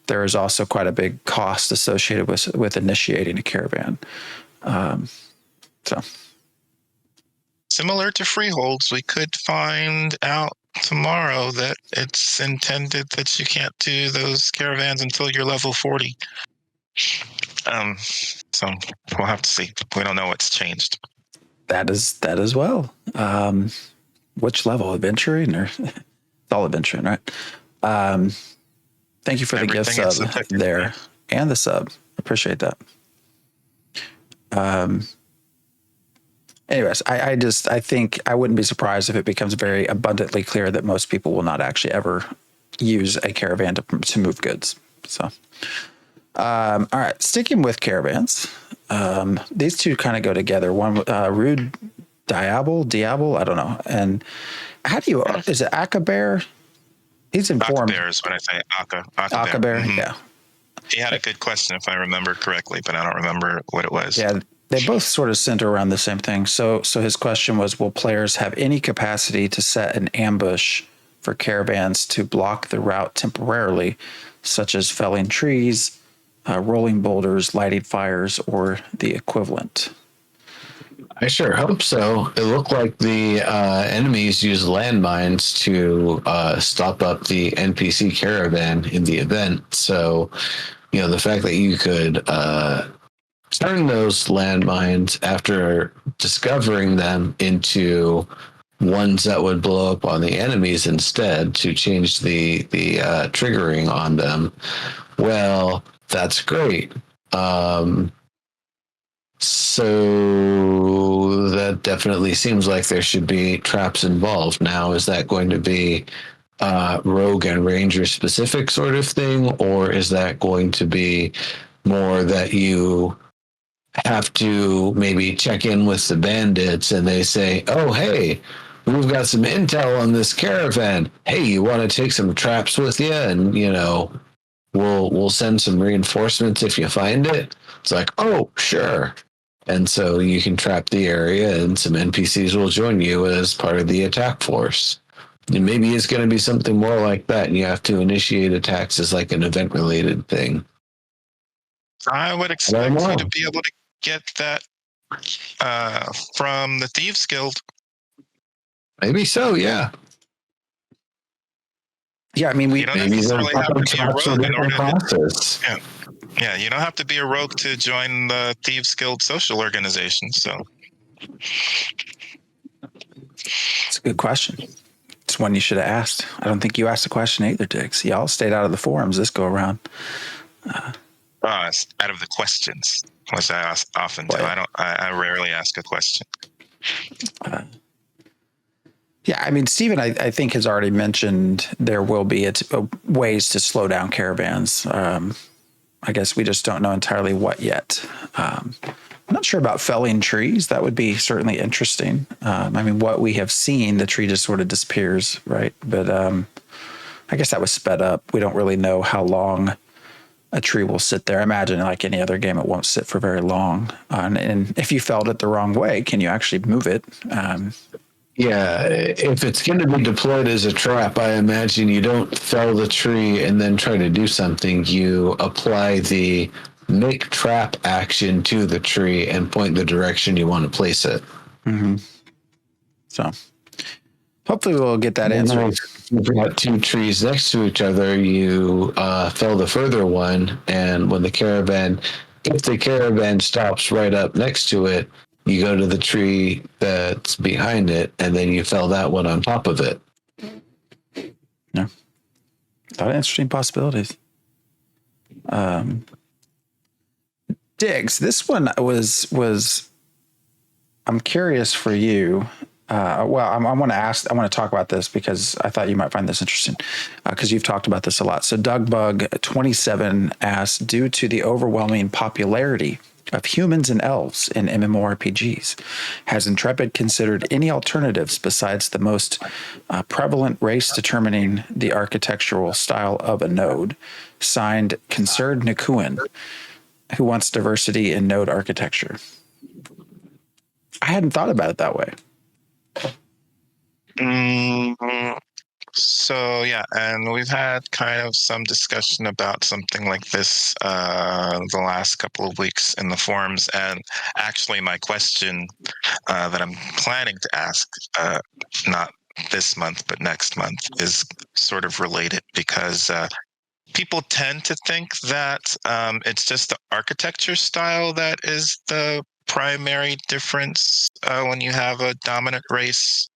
there is also quite a big cost associated with initiating a caravan. So similar to freeholds, we could find out tomorrow that it's intended that you can't do those caravans until you're level 40. So we'll have to see. We don't know what's changed. That as well. Which level? Adventuring or it's all adventuring, right? Thank you for the gift sub there and the sub. Appreciate that. Anyways, I think I wouldn't be surprised if it becomes very abundantly clear that most people will not actually ever use a caravan to move goods. So, all right, sticking with caravans, these two kind of go together. One, Rude Diable, I don't know. And how do you, is it Akabear? He's informed. Akabear is when I say Akabear. Akabear, yeah. He had a good question if I remember correctly, but I don't remember what it was. Yeah, they both sort of center around the same thing. So his question was, will players have any capacity to set an ambush for caravans to block the route temporarily, such as felling trees, rolling boulders, lighting fires, or the equivalent? I sure hope so. It looked like the enemies used landmines to stop up the NPC caravan in the event. So, the fact that you could turn those landmines after discovering them into ones that would blow up on the enemies instead to change the triggering on them, well, that's great. So that definitely seems like there should be traps involved. Now, is that going to be rogue and ranger specific sort of thing, or is that going to be more that you have to maybe check in with the bandits and they say, oh, hey, we've got some intel on this caravan. Hey, you want to take some traps with you? And, we'll send some reinforcements if you find it. It's like, oh, sure. And so you can trap the area and some NPCs will join you as part of the attack force. And maybe it's going to be something more like that, and you have to initiate attacks as like an event-related thing. I would expect you to be able to get that from the Thieves Guild. Maybe so, yeah. Yeah, I mean, you don't necessarily have to be a rogue in order to. Yeah, you don't have to be a rogue to join the Thieves Guild social organization. So, it's a good question. It's one you should have asked. I don't think you asked the question either, Diggs. Y'all stayed out of the forums this go around. Out of the questions, which I often do. I rarely ask a question. Yeah, I mean, Stephen, I think has already mentioned there will be ways to slow down caravans. I guess we just don't know entirely what yet. I'm not sure about felling trees. That would be certainly interesting. I mean, what we have seen, the tree just sort of disappears, right? But I guess that was sped up. We don't really know how long a tree will sit there. I imagine, like any other game, it won't sit for very long. And if you felled it the wrong way, can you actually move it? Yeah, if it's going to be deployed as a trap, I imagine you don't fell the tree and then try to do something. You apply the make trap action to the tree and point the direction you want to place it. Mm-hmm. So hopefully we'll get that answer. You've got two trees next to each other. You fell the further one, and when if the caravan stops right up next to it, you go to the tree that's behind it, and then you fell that one on top of it. Yeah. A lot of interesting possibilities. Diggs, this one was I'm curious for you. I want to talk about this because I thought you might find this interesting because you've talked about this a lot. So Dougbug27 asks, due to the overwhelming popularity of humans and elves in MMORPGs, has Intrepid considered any alternatives besides the most prevalent race determining the architectural style of a node? Signed, Concerned Nikuin, who wants diversity in node architecture. I hadn't thought about it that way. So yeah, and we've had kind of some discussion about something like this the last couple of weeks in the forums, and actually my question that I'm planning to ask, not this month but next month, is sort of related because people tend to think that it's just the architecture style that is the primary difference when you have a dominant race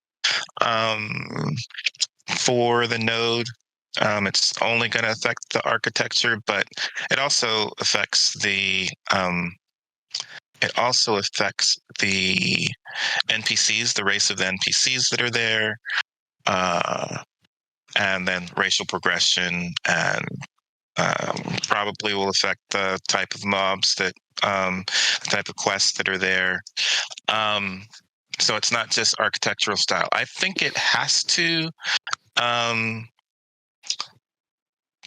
for the node. It's only going to affect the architecture, but it also affects the NPCs, the race of the NPCs that are there, and then racial progression, and probably will affect the type of mobs that the type of quests that are there. So it's not just architectural style. I think it has to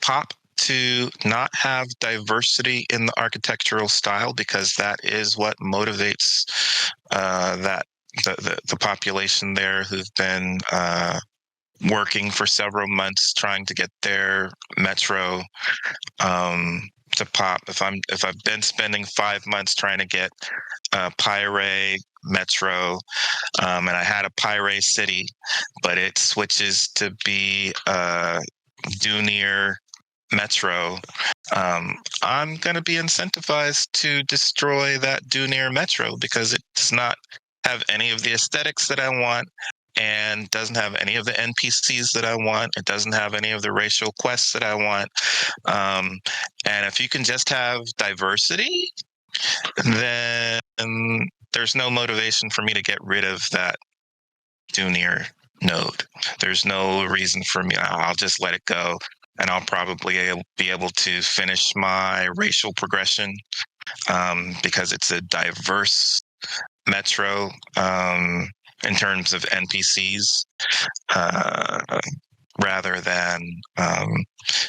pop to not have diversity in the architectural style, because that is what motivates the population there who've been working for several months trying to get their metro to pop. If I've been spending 5 months trying to get Pyre metro, and I had a Pyre city, but it switches to be Dunir metro, I'm going to be incentivized to destroy that Dunir metro because it does not have any of the aesthetics that I want, and doesn't have any of the NPCs that I want. It doesn't have any of the racial quests that I want. And if you can just have diversity, then there's no motivation for me to get rid of that Dunir node. There's no reason for me. I'll just let it go, and I'll probably be able to finish my racial progression because it's a diverse metro in terms of NPCs, rather than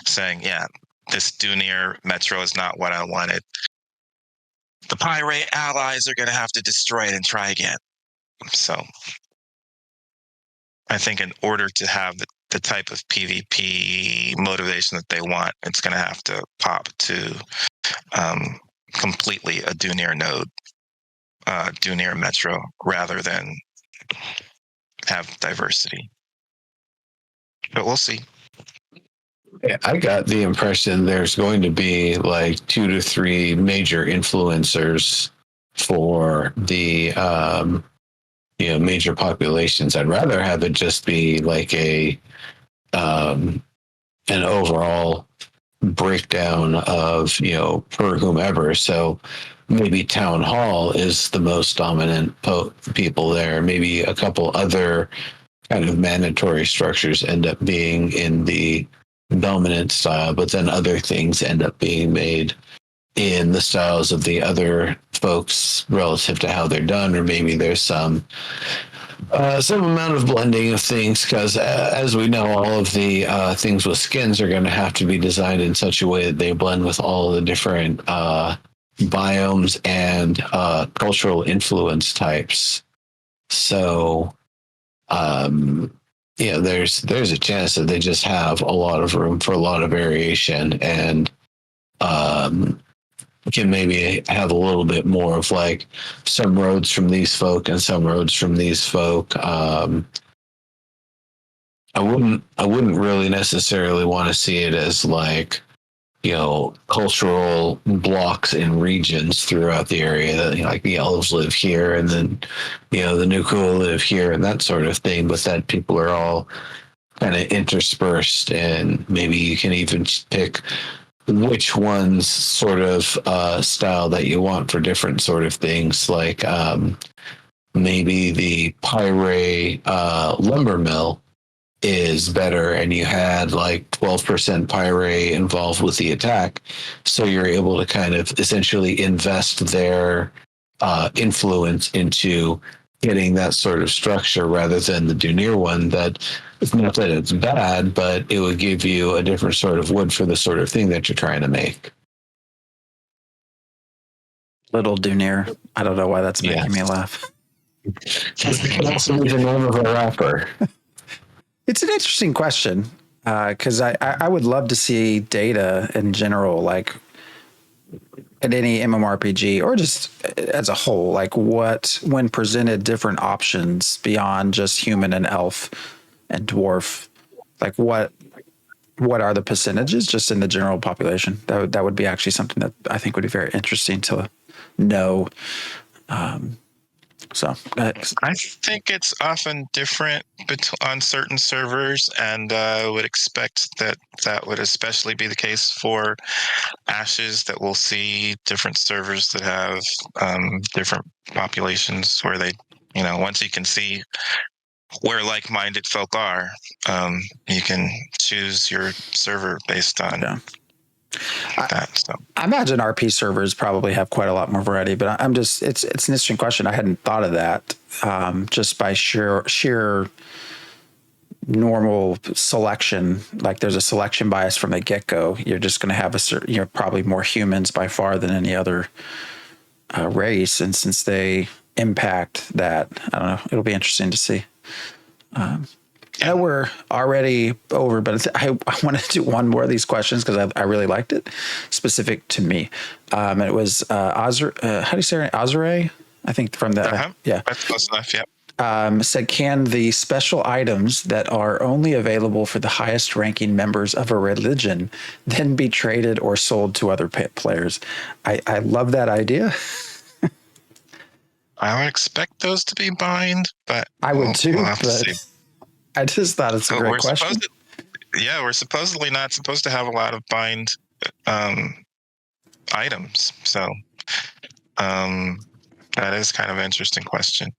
saying, yeah, this Dunir metro is not what I wanted. The Pyre allies are going to have to destroy it and try again. So I think in order to have the type of PvP motivation that they want, it's going to have to pop to completely a Dunir node, Dunir metro, rather than have diversity. But we'll see. Yeah, I got the impression there's going to be like 2 to 3 major influencers for the major populations. I'd rather have it just be like an overall breakdown of per whomever. So maybe Town Hall is the most dominant people there. Maybe a couple other kind of mandatory structures end up being in the dominant style, but then other things end up being made in the styles of the other folks relative to how they're done. Or maybe there's some Some amount of blending of things, because as we know, all of the things with skins are going to have to be designed in such a way that they blend with all the different biomes and cultural influence types. So, there's a chance that they just have a lot of room for a lot of variation, and can maybe have a little bit more of like some roads from these folk and some roads from these folk. I wouldn't really necessarily want to see it as like, cultural blocks and regions throughout the area that, like the elves live here and then, the Nuku live here and that sort of thing, but that people are all kind of interspersed, and maybe you can even pick which one's sort of style that you want for different sort of things, like maybe the Pyre lumber mill is better and you had like 12% Pyre involved with the attack, so you're able to kind of essentially invest their influence into getting that sort of structure, rather than the Dunir one that, it's not that it's bad, but it would give you a different sort of wood for the sort of thing that you're trying to make. Little Dunir. I don't know why that's making me laugh. It can also be the name of a rapper. It's an interesting question, because I would love to see data in general, like at any MMORPG or just as a whole, like what, when presented different options beyond just human and elf and dwarf, like what are the percentages just in the general population? That would be actually something that I think would be very interesting to know. So I think it's often different on certain servers, and I would expect that would especially be the case for Ashes, that we'll see different servers that have different populations where they, once you can see where like-minded folk are, you can choose your server based on that. So I imagine RP servers probably have quite a lot more variety, but I'm just, it's an interesting question. I hadn't thought of that, just by sheer normal selection. Like there's a selection bias from the get-go. You're just going to have probably more humans by far than any other race. And since they impact that, I don't know, it'll be interesting to see. I know we're already over, but I want to do one more of these questions because I really liked it, specific to me. And it was how do you say it? Azure? I think from the yeah. That's close enough. Yeah. Said, can the special items that are only available for the highest ranking members of a religion then be traded or sold to other players? I love that idea. I would expect those to be bind, but I would too. We'll have to see. I just thought it's a great question. We're supposedly not supposed to have a lot of bind items, so that is kind of an interesting question.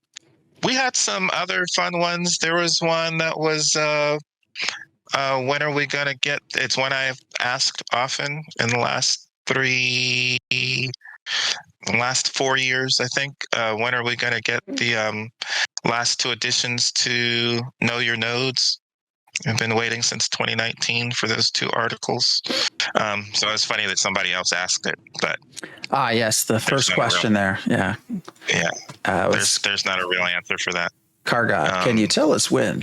We had some other fun ones. There was one that was when are we gonna get? It's one I've asked often in the last 4 years, I think. When are we going to get the last two additions to Know Your Nodes? I've been waiting since 2019 for those two articles. So it's funny that somebody else asked it, but yes, the first question there. Yeah. There's not a real answer for that. Kargat, can you tell us when?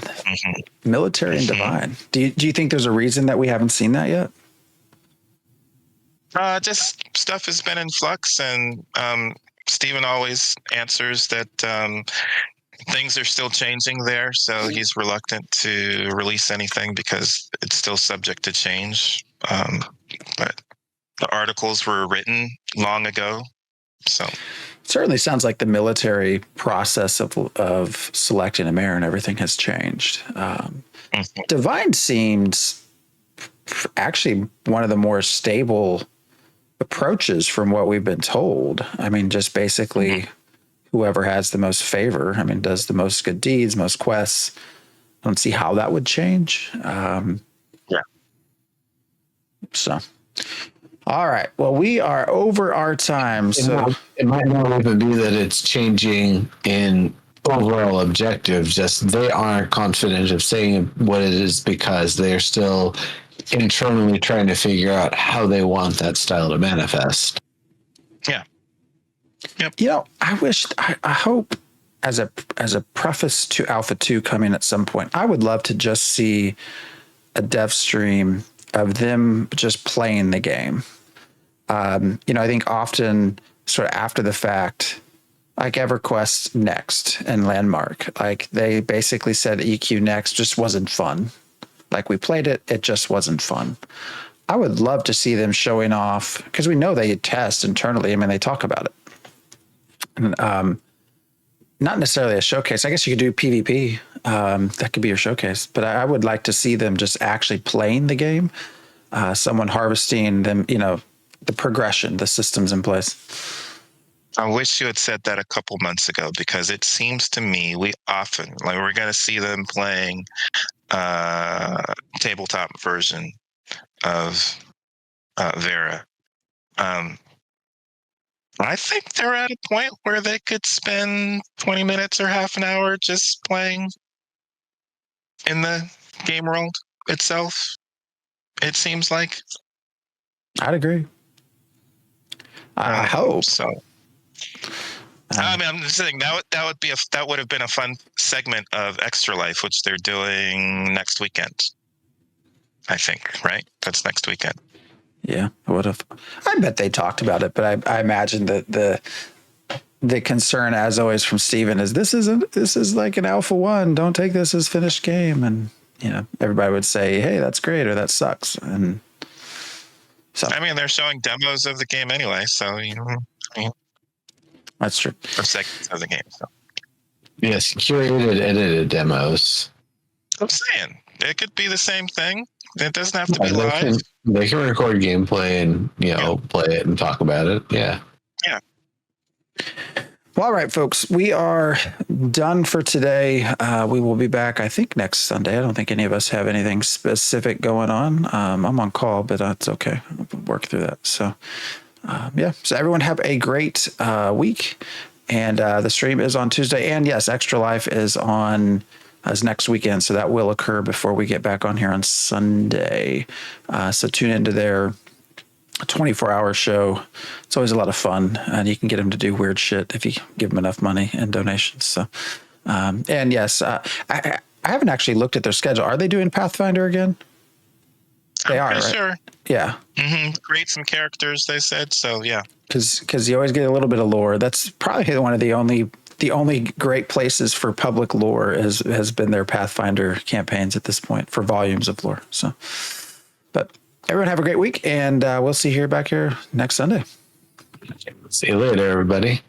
Military and divine. Do you think there's a reason that we haven't seen that yet? Just stuff has been in flux, and Steven always answers that things are still changing there, so he's reluctant to release anything because it's still subject to change. But the articles were written long ago, so it certainly sounds like the military process of selecting a mayor and everything has changed. Divine seems actually one of the more stable approaches from what we've been told. I mean, just basically whoever has the most favor, I mean, does the most good deeds, most quests. I don't see how that would change. So, all right. Well, we are over our time. So it might not even be that it's changing in overall objective. Just they aren't confident of saying what it is because they're still internally trying to figure out how they want that style to manifest. Yeah. Yep. You know, I hope as a preface to Alpha 2 coming at some point, I would love to just see a dev stream of them just playing the game. You know, I think often sort of after the fact, like EverQuest Next and Landmark, like they basically said EQ Next just wasn't fun. Like we played it, it just wasn't fun. I would love to see them showing off because we know they test internally. I mean, they talk about it. And, not necessarily a showcase. I guess you could do PvP. That could be your showcase. But I would like to see them just actually playing the game. Someone harvesting them, you know, the progression, the systems in place. I wish you had said that a couple months ago because it seems to me we often, like we're going to see them playing tabletop version of Vera. I think they're at a point where they could spend 20 minutes or half an hour just playing in the game world itself. It seems like. I'd agree. I hope so. I mean, I'm just saying that would have been a fun segment of Extra Life, which they're doing next weekend. I think, right? That's next weekend. Yeah, I would have. I bet they talked about it, but I imagine that the concern, as always, from Steven is this is like an Alpha 1. Don't take this as finished game, and you know everybody would say, "Hey, that's great," or "That sucks." And so, I mean, they're showing demos of the game anyway, so you know, I mean, that's true. or segments of the game. So yes, curated, edited demos. I'm saying it could be the same thing. It doesn't have to be live. They can record gameplay and play it and talk about it. Yeah. Yeah. Well, all right, folks, we are done for today. We will be back, I think, next Sunday. I don't think any of us have anything specific going on. I'm on call, but that's okay. I'll work through that. So, yeah. So everyone have a great week. And the stream is on Tuesday. And yes, Extra Life is on as next weekend. So that will occur before we get back on here on Sunday. So tune into their 24-hour show. It's always a lot of fun, and you can get them to do weird shit if you give them enough money and donations. So, and yes, I haven't actually looked at their schedule. Are they doing Pathfinder again? They are, right? Sure. Yeah. Mm-hmm. Create some characters, they said. So yeah. Because you always get a little bit of lore. That's probably one of the only great places for public lore has been their Pathfinder campaigns at this point for volumes of lore. So, but everyone have a great week, and we'll see you back here next Sunday. See you later, everybody.